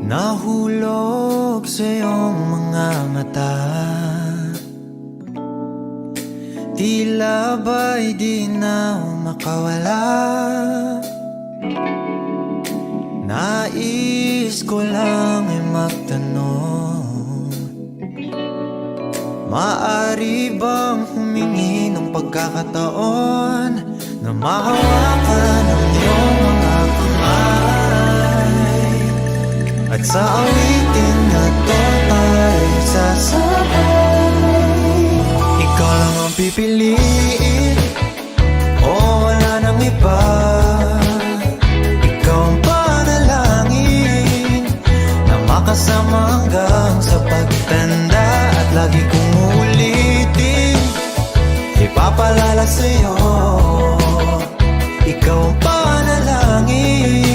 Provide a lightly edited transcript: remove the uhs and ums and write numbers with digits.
Nahulog sa iyong mga mata, tila ba'y di na makawala. Nais ko lang ay magtanong, maaari bang humingi ng pagkakataon na mahawakan ang iyong mga kamay, at sa awitin na to tayo sasabay. Ikaw lang ang pipiliin, o wala nang iba. Ikaw ang panalangin na makasama hanggang sa pagtanda. At lagi kong uulitin, ipapalala sa'yo, ikaw ang panalangin